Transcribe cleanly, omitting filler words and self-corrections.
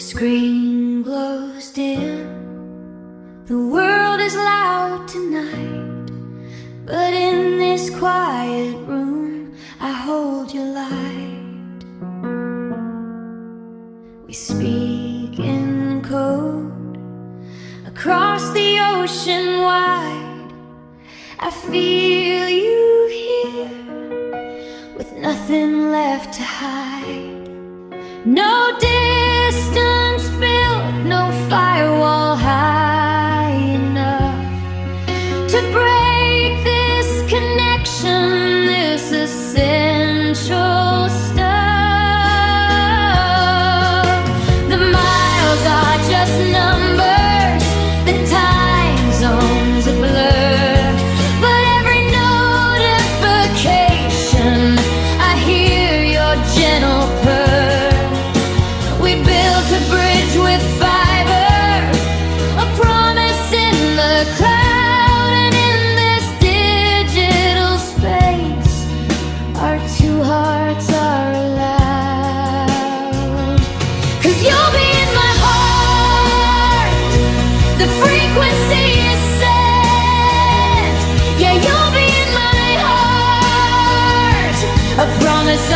Screen glows dim, the world is loud tonight, but in this quiet room I hold your light. We speak in code across the ocean wide. I feel you here with nothing left to hide. No distance built, no firewall high enough to break this connection, this essential stuff. The miles are just numbers, the time zone's a blur, but every notification I hear your gentle purr. We built a bridge with fiber, a promise in the cloud, and in this digital space our two hearts are allowed. 'Cause you'll be in my heart, the frequency is set. Yeah, you'll be in my heart, a promise I